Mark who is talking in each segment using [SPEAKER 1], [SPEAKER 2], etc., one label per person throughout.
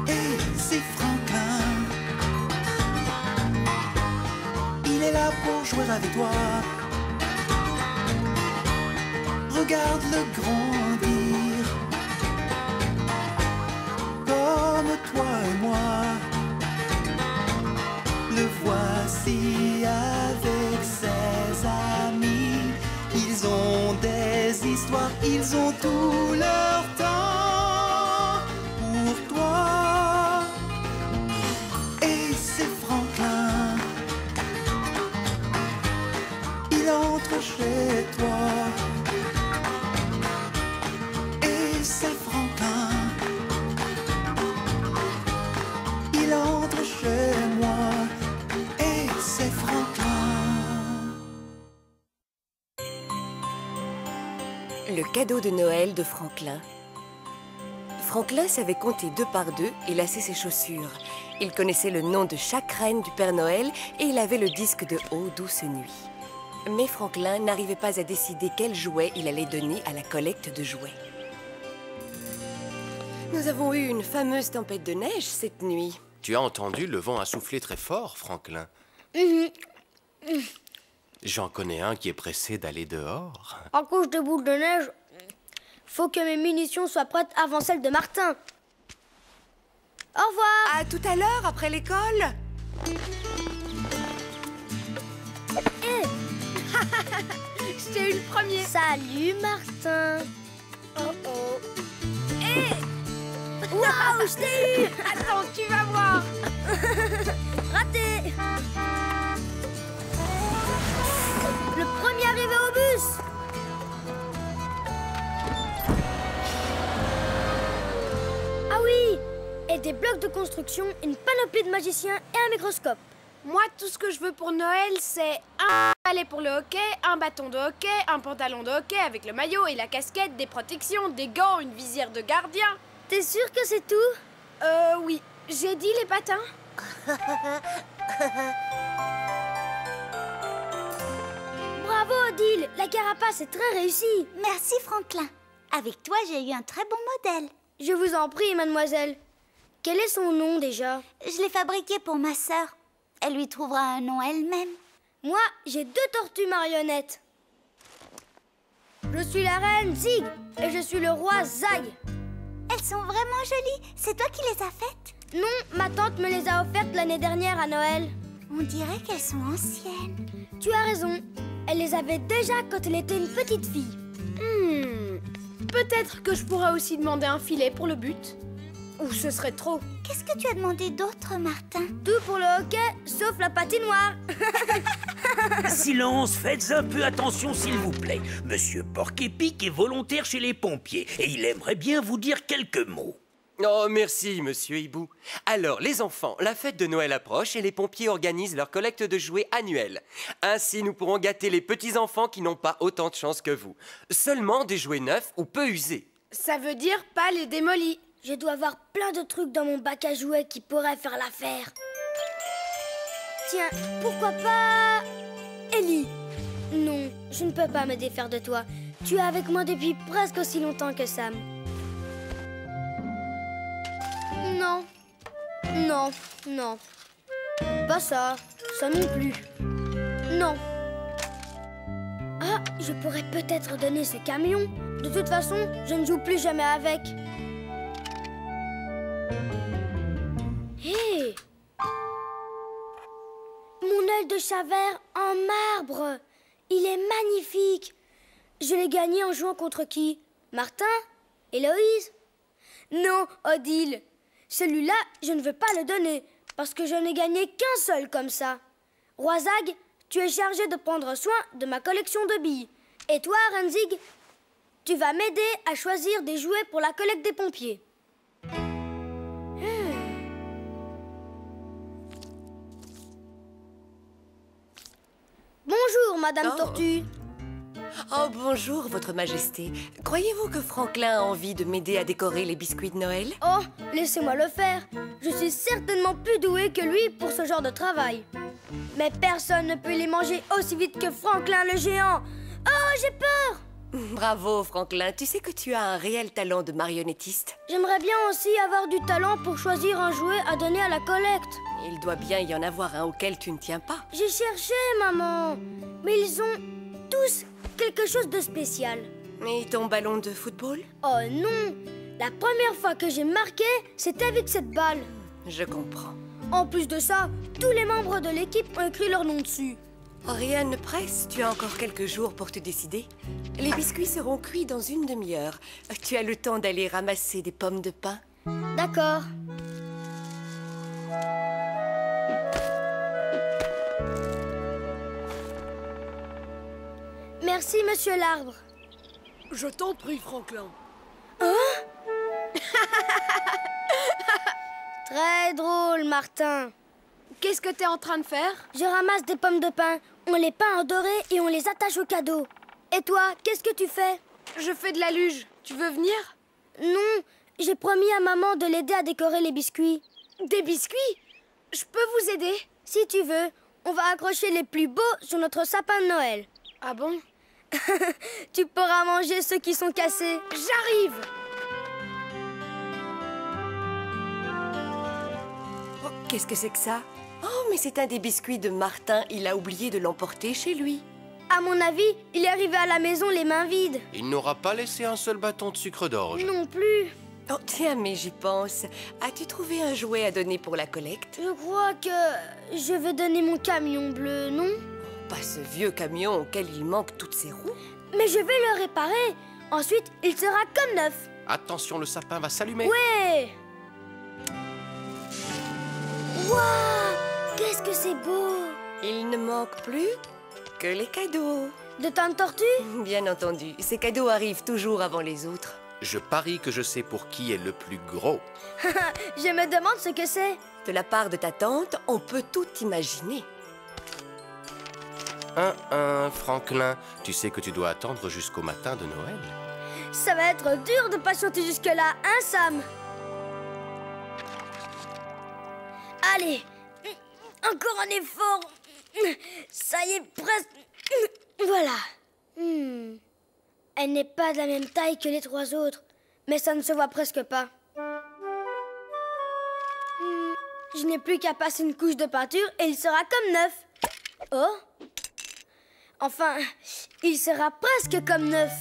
[SPEAKER 1] Et c'est Franklin. Il est là pour jouer avec toi. Regarde-le grandir, comme toi et moi. Le voici avec ses amis. Ils ont des histoires, ils ont tout leur temps pour toi. Et c'est Franklin. Il entre chez toi. Et c'est Franklin. Il entre chez moi. Et c'est Franklin.
[SPEAKER 2] Le cadeau de Noël de Franklin. Franklin savait compter 2 par 2 et lasser ses chaussures. Il connaissait le nom de chaque reine du Père Noël et il avait le disque de Ô douce nuit. Mais Franklin n'arrivait pas à décider quel jouet il allait donner à la collecte de jouets. Nous avons eu une fameuse tempête de neige cette nuit.
[SPEAKER 3] Tu as entendu, le vent a soufflé très fort, Franklin. J'en connais un qui est pressé d'aller dehors.
[SPEAKER 4] À cause des boules de neige, faut que mes munitions soient prêtes avant celles de Martin. Au revoir.
[SPEAKER 2] À tout à l'heure, après l'école.
[SPEAKER 4] Je t'ai eu le premier. Salut, Martin. Oh oh. Waouh, je t'ai eu.
[SPEAKER 2] Attends, tu vas voir.
[SPEAKER 4] Raté. Le premier arrivé au bus. Ah oui. Et des blocs de construction, une panoplie de magiciens et un microscope.
[SPEAKER 5] Moi, tout ce que je veux pour Noël, c'est un balai pour le hockey, un bâton de hockey, un pantalon de hockey avec le maillot et la casquette, des protections, des gants, une visière de gardien.
[SPEAKER 4] T'es sûr que c'est tout?
[SPEAKER 5] Oui. J'ai dit les patins.
[SPEAKER 4] Bravo, Odile. La carapace est très réussie.
[SPEAKER 6] Merci, Franklin. Avec toi, j'ai eu un très bon modèle.
[SPEAKER 4] Je vous en prie, mademoiselle. Quel est son nom, déjà?
[SPEAKER 6] Je l'ai fabriqué pour ma sœur. Elle lui trouvera un nom elle-même.
[SPEAKER 4] Moi, j'ai 2 tortues marionnettes. Je suis la reine Zig et je suis le roi Zag.
[SPEAKER 6] Elles sont vraiment jolies. C'est toi qui les as faites?
[SPEAKER 4] Non, ma tante me les a offertes l'année dernière à Noël.
[SPEAKER 6] On dirait qu'elles sont anciennes.
[SPEAKER 4] Tu as raison. Elle les avait déjà quand elle était une petite fille.
[SPEAKER 5] Peut-être que je pourrais aussi demander un filet pour le but. Ou ce serait trop.
[SPEAKER 6] Qu'est-ce que tu as demandé d'autre, Martin?
[SPEAKER 4] Tout pour le hockey, sauf la patinoire.
[SPEAKER 7] Silence, faites un peu attention s'il vous plaît. Monsieur Porc-Épic est volontaire chez les pompiers et il aimerait bien vous dire quelques mots.
[SPEAKER 3] Oh, merci, monsieur Hibou. Alors, les enfants, la fête de Noël approche et les pompiers organisent leur collecte de jouets annuelle. Ainsi, nous pourrons gâter les petits-enfants qui n'ont pas autant de chance que vous. Seulement des jouets neufs ou peu usés.
[SPEAKER 5] Ça veut dire pas les démolis.
[SPEAKER 4] Je dois avoir plein de trucs dans mon bac à jouets qui pourraient faire l'affaire. Tiens, pourquoi pas... Ellie? Non, je ne peux pas me défaire de toi. Tu es avec moi depuis presque aussi longtemps que Sam. Non. Non, non. Pas ça. Ça non plus. Non. Ah, je pourrais peut-être donner ce camion. De toute façon, je ne joue plus jamais avec. Hé! Mon œil de chat vert en marbre. Il est magnifique. Je l'ai gagné en jouant contre qui? Martin? Héloïse? Non, Odile. Celui-là, je ne veux pas le donner, parce que je n'ai gagné qu'un seul comme ça. Roi Zag, tu es chargé de prendre soin de ma collection de billes. Et toi, Renzig, tu vas m'aider à choisir des jouets pour la collecte des pompiers. Bonjour, Madame Tortue.
[SPEAKER 2] Oh, bonjour, Votre Majesté. Croyez-vous que Franklin a envie de m'aider à décorer les biscuits de Noël?
[SPEAKER 4] Oh, laissez-moi le faire. Je suis certainement plus douée que lui pour ce genre de travail. Mais personne ne peut les manger aussi vite que Franklin le géant. Oh, j'ai peur!
[SPEAKER 2] Bravo, Franklin. Tu sais que tu as un réel talent de marionnettiste.
[SPEAKER 4] J'aimerais bien aussi avoir du talent pour choisir un jouet à donner à la collecte.
[SPEAKER 2] Il doit bien y en avoir un auquel tu ne tiens pas.
[SPEAKER 4] J'ai cherché, maman. Mais ils ont tous quelque chose de spécial.
[SPEAKER 2] Et ton ballon de football?
[SPEAKER 4] Oh non! La première fois que j'ai marqué, c'était avec cette balle.
[SPEAKER 2] Je comprends.
[SPEAKER 4] En plus de ça, tous les membres de l'équipe ont écrit leur nom dessus.
[SPEAKER 2] Rien ne presse, tu as encore quelques jours pour te décider. Les biscuits seront cuits dans une demi-heure. Tu as le temps d'aller ramasser des pommes de pin.
[SPEAKER 4] D'accord. Merci, monsieur l'arbre.
[SPEAKER 5] Je t'en prie, Franklin.
[SPEAKER 4] Très drôle, Martin.
[SPEAKER 5] Qu'est-ce que t'es en train de faire?
[SPEAKER 4] Je ramasse des pommes de pin, on les peint en doré et on les attache au cadeau. Et toi, qu'est-ce que tu fais?
[SPEAKER 5] Je fais de la luge. Tu veux venir?
[SPEAKER 4] Non, j'ai promis à maman de l'aider à décorer les biscuits.
[SPEAKER 5] Des biscuits? Je peux vous aider?
[SPEAKER 4] Si tu veux, on va accrocher les plus beaux sur notre sapin de Noël.
[SPEAKER 5] Ah bon?
[SPEAKER 4] Tu pourras manger ceux qui sont cassés.
[SPEAKER 5] J'arrive!
[SPEAKER 2] Oh, qu'est-ce que c'est que ça? Oh, mais c'est un des biscuits de Martin. Il a oublié de l'emporter chez lui.
[SPEAKER 4] À mon avis, il est arrivé à la maison les mains vides.
[SPEAKER 8] Il n'aura pas laissé un seul bâton de sucre d'orge.
[SPEAKER 4] Non plus.
[SPEAKER 2] Oh, tiens, mais j'y pense. As-tu trouvé un jouet à donner pour la collecte?
[SPEAKER 4] Je crois que je vais donner mon camion bleu, non?
[SPEAKER 2] Pas ce vieux camion auquel il manque toutes ses roues.
[SPEAKER 4] Mais je vais le réparer. Ensuite, il sera comme neuf.
[SPEAKER 8] Attention, le sapin va s'allumer.
[SPEAKER 4] Ouais! Waouh! Qu'est-ce que c'est beau!
[SPEAKER 2] Il ne manque plus que les cadeaux.
[SPEAKER 4] De Tante Tortue?
[SPEAKER 2] Bien entendu, ces cadeaux arrivent toujours avant les autres.
[SPEAKER 8] Je parie que je sais pour qui est le plus gros.
[SPEAKER 4] Je me demande ce que c'est.
[SPEAKER 2] De la part de ta tante, on peut tout imaginer.
[SPEAKER 8] Franklin, tu sais que tu dois attendre jusqu'au matin de Noël.
[SPEAKER 4] Ça va être dur de patienter jusque-là, hein, Sam? Allez, encore un effort. Ça y est, presque. Voilà. Elle n'est pas de la même taille que les trois autres, mais ça ne se voit presque pas. Je n'ai plus qu'à passer une couche de peinture et il sera comme neuf. Oh! Enfin, il sera presque comme neuf.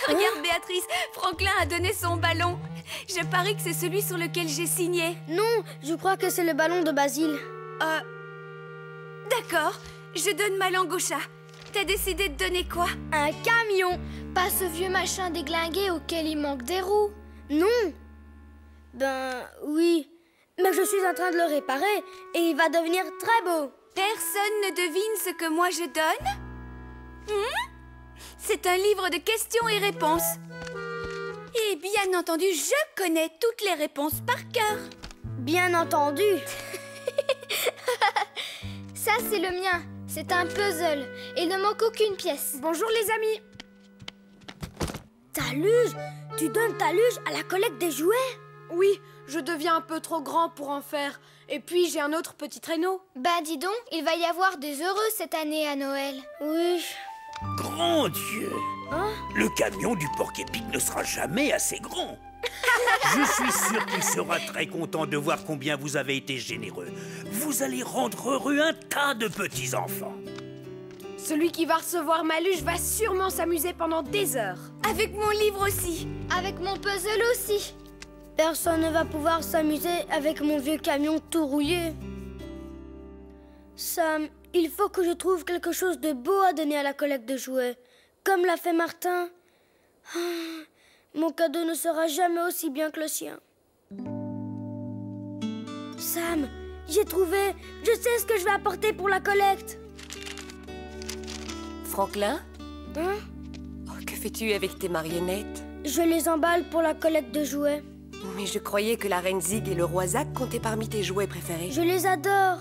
[SPEAKER 6] Regarde, Béatrice, Franklin a donné son ballon. Je parie que c'est celui sur lequel j'ai signé.
[SPEAKER 4] Non, je crois que c'est le ballon de Basile.
[SPEAKER 6] D'accord, je donne ma langue au chat. T'as décidé de donner quoi?
[SPEAKER 4] Un camion.
[SPEAKER 5] Pas ce vieux machin déglingué auquel il manque des roues.
[SPEAKER 4] Non. Ben oui, mais je suis en train de le réparer et il va devenir très beau.
[SPEAKER 6] Personne ne devine ce que moi je donne? C'est un livre de questions et réponses. Et bien entendu, je connais toutes les réponses par cœur.
[SPEAKER 4] Bien entendu.
[SPEAKER 5] Ça, c'est le mien. C'est un puzzle. Et il ne manque aucune pièce. Bonjour, les amis.
[SPEAKER 4] Ta luge? Tu donnes ta luge à la collecte des jouets?
[SPEAKER 5] Oui, je deviens un peu trop grand pour en faire. Et puis, j'ai un autre petit traîneau. Bah, dis donc, il va y avoir des heureux cette année à Noël.
[SPEAKER 4] Oui.
[SPEAKER 7] Grand Dieu! Le camion du Porc-Épic ne sera jamais assez grand. Je suis sûr qu'il sera très content de voir combien vous avez été généreux. Vous allez rendre heureux un tas de petits-enfants.
[SPEAKER 5] Celui qui va recevoir ma luge va sûrement s'amuser pendant des heures.
[SPEAKER 6] Avec mon livre aussi.
[SPEAKER 5] Avec mon puzzle aussi.
[SPEAKER 4] Personne ne va pouvoir s'amuser avec mon vieux camion tout rouillé. Sam, il faut que je trouve quelque chose de beau à donner à la collecte de jouets. Comme l'a fait Martin. Mon cadeau ne sera jamais aussi bien que le sien. Sam, j'ai trouvé. Je sais ce que je vais apporter pour la collecte.
[SPEAKER 2] Franklin?
[SPEAKER 4] Hein?
[SPEAKER 2] Oh, que fais-tu avec tes marionnettes?
[SPEAKER 4] Je les emballe pour la collecte de jouets.
[SPEAKER 2] Mais je croyais que la reine Zig et le roi Zac comptaient parmi tes jouets préférés.
[SPEAKER 4] Je les adore.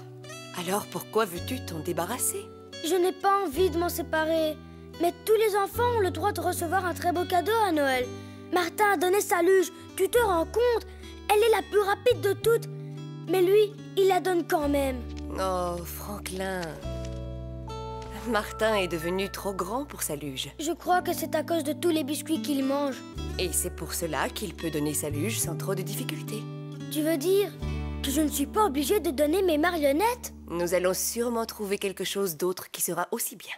[SPEAKER 2] Alors pourquoi veux-tu t'en débarrasser?
[SPEAKER 4] Je n'ai pas envie de m'en séparer. Mais tous les enfants ont le droit de recevoir un très beau cadeau à Noël. Martin a donné sa luge. Tu te rends compte? Elle est la plus rapide de toutes. Mais lui, il la donne quand même.
[SPEAKER 2] Oh, Franklin. Martin est devenu trop grand pour sa luge.
[SPEAKER 4] Je crois que c'est à cause de tous les biscuits qu'il mange.
[SPEAKER 2] Et c'est pour cela qu'il peut donner sa luge sans trop de difficultés.
[SPEAKER 4] Tu veux dire que je ne suis pas obligée de donner mes marionnettes?
[SPEAKER 2] Nous allons sûrement trouver quelque chose d'autre qui sera aussi bien.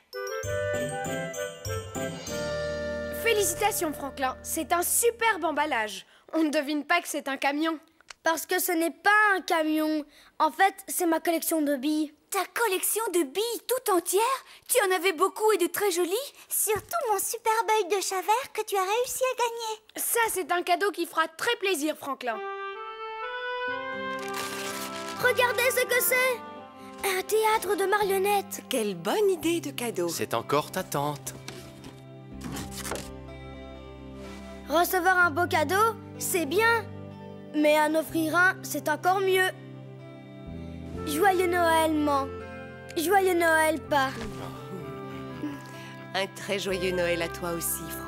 [SPEAKER 5] Félicitations, Franklin. C'est un superbe emballage. On ne devine pas que c'est un camion.
[SPEAKER 4] Parce que ce n'est pas un camion. En fait, c'est ma collection de billes.
[SPEAKER 6] Ta collection de billes tout entière? Tu en avais beaucoup et de très jolies?
[SPEAKER 9] Surtout mon superbe œil de chavert que tu as réussi à gagner.
[SPEAKER 5] Ça, c'est un cadeau qui fera très plaisir, Franklin.
[SPEAKER 4] Regardez ce que c'est! Un théâtre de marionnettes.
[SPEAKER 2] Quelle bonne idée de cadeau.
[SPEAKER 8] C'est encore ta tante.
[SPEAKER 4] Recevoir un beau cadeau, c'est bien. Mais en offrir un, c'est encore mieux. Joyeux Noël, maman. Joyeux Noël, pa.
[SPEAKER 2] Un très joyeux Noël à toi aussi, Franklin.